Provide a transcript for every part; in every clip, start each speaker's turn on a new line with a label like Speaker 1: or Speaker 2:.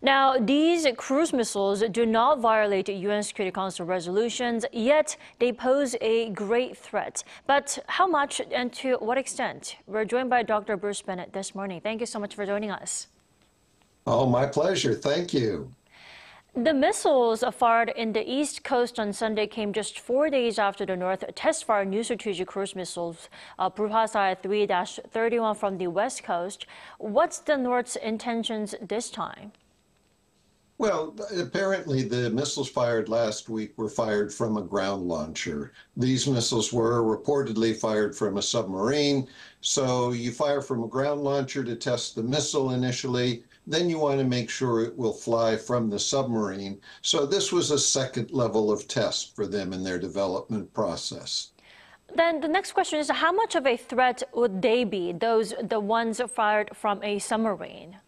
Speaker 1: Now, these cruise missiles do not violate UN Security Council resolutions, yet they pose a great threat. But how much and to what extent? We're joined by Dr. Bruce Bennett this morning. Thank you so much for joining us.
Speaker 2: Oh, my pleasure. Thank you.
Speaker 1: The missiles fired in the East Coast on Sunday came just 4 days after the North test-fired new strategic cruise missiles, Pruhasar 3-31 from the West Coast. What's the North's intentions this time?
Speaker 2: Well, apparently the missiles fired last week were fired from a ground launcher. These missiles were reportedly fired from a submarine. So you fire from a ground launcher to test the missile initially. Then you want to make sure it will fly from the submarine. So this was a second level of test for them in their development process.
Speaker 1: Then the next question is, how much of a threat would they be, the ones fired from a submarine?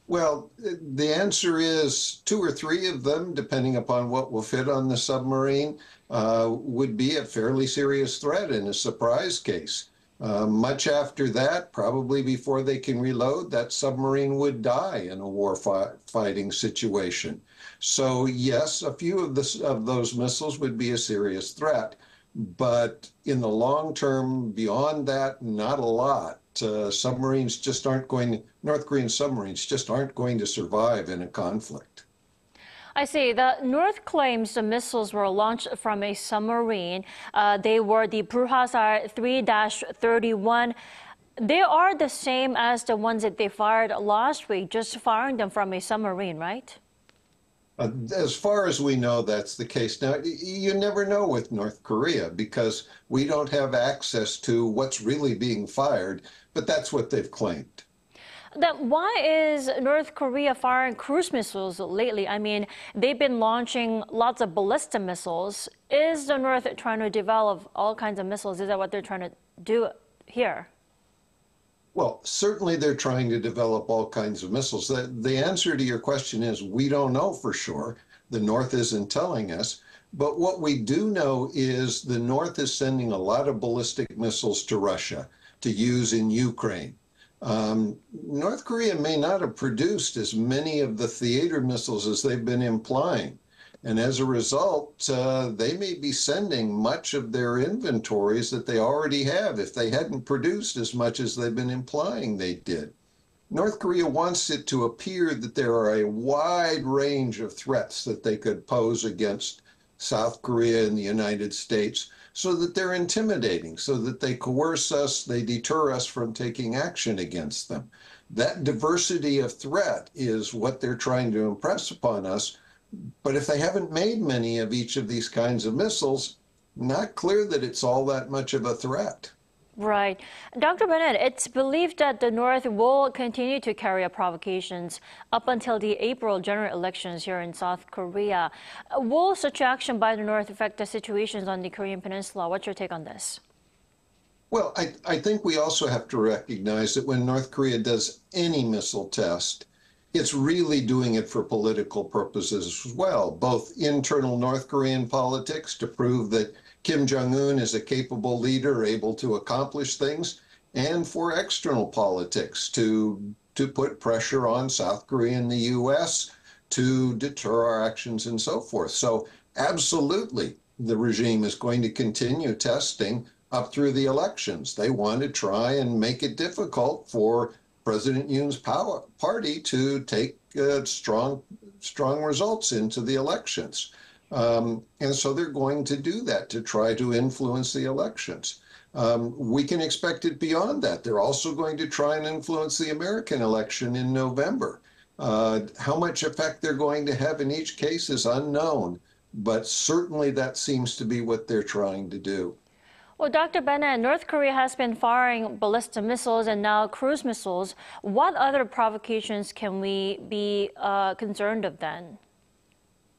Speaker 2: Well, the answer is 2 or 3 of them, depending upon what will fit on the submarine, would be a fairly serious threat in a surprise case. Much after that, probably before they can reload, that submarine would die in a war fighting situation. So yes, a few of those missiles would be a serious threat. But in the long term, beyond that, not a lot. Submarines just aren't going, North Korean submarines just aren't going to survive in a conflict.
Speaker 1: I see. The North claims the missiles were launched from a submarine. They were the Pruhasar 3-31. They are the same as the ones that they fired last week, just firing them from a submarine, right?
Speaker 2: As far as we know, that's the case. Now, you never know with North Korea because we don't have access to what's really being fired, but that's what they've claimed.
Speaker 1: Then why is North Korea firing cruise missiles lately? I mean, they've been launching lots of ballistic missiles. Is the North trying to develop all kinds of missiles? Is that what they're trying to do here?
Speaker 2: Well, certainly they're trying to develop all kinds of missiles. The answer to your question is we don't know for sure. The North isn't telling us. But what we do know is the North is sending a lot of ballistic missiles to Russia to use in Ukraine. North Korea may not have produced as many of the theater missiles as they've been implying. And as a result, they may be sending much of their inventories that they already have if they hadn't produced as much as they've been implying they did. North Korea wants it to appear that there are a wide range of threats that they could pose against South Korea and the United States so that they're intimidating, so that they coerce us, they deter us from taking action against them. That diversity of threat is what they're trying to impress upon us. But if they haven't made many of each of these kinds of missiles, not clear that it's all that much of a threat.
Speaker 1: Right. Dr. Bennett, it's believed that the North will continue to carry out provocations up until the April general elections here in South Korea. Will such action by the North affect the situations on the Korean Peninsula? What's your take on this?
Speaker 2: Well, I think we also have to recognize that when North Korea does any missile test, it's really doing it for political purposes as well, both internal North Korean politics to prove that Kim Jong-un is a capable leader able to accomplish things, and for external politics to put pressure on South Korea and the U.S. to deter our actions and so forth. So absolutely, the regime is going to continue testing up through the elections. They want to try and make it difficult for President Yoon's party to take strong results into the elections. And so they're going to do that to try to influence the elections. We can expect it beyond that. They're also going to try and influence the American election in November. How much effect they're going to have in each case is unknown, but certainly that seems to be what they're trying to do.
Speaker 1: Well, Dr. Bennett, North Korea has been firing ballistic missiles and now cruise missiles. What other provocations can we be concerned of then?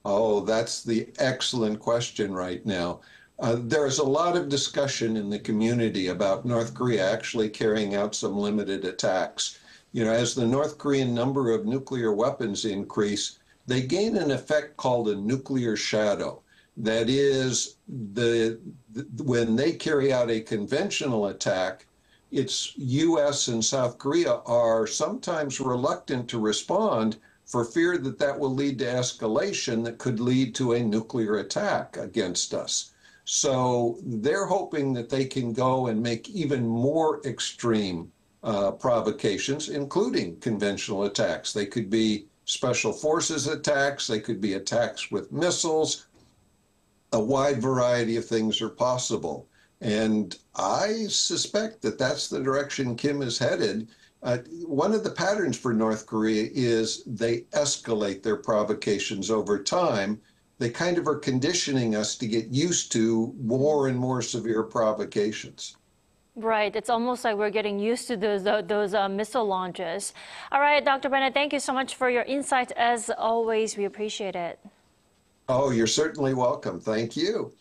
Speaker 2: Oh, that's the excellent question right now. There's a lot of discussion in the community about North Korea actually carrying out some limited attacks. You know, as the North Korean number of nuclear weapons increase, they gain an effect called a nuclear shadow. That is, when they carry out a conventional attack, it's U.S. and South Korea are sometimes reluctant to respond for fear that that will lead to escalation that could lead to a nuclear attack against us. So they're hoping that they can go and make even more extreme provocations, including conventional attacks. They could be special forces attacks, they could be attacks with missiles. A wide variety of things are possible. And I suspect that that's the direction Kim is headed. One of the patterns for North Korea is they escalate their provocations over time. They kind of are conditioning us to get used to more and more severe provocations.
Speaker 1: Right. It's almost like we're getting used to those missile launches. All right, Dr. Bennett, thank you so much for your insights. As always, we appreciate it.
Speaker 2: Oh, you're certainly welcome. Thank you.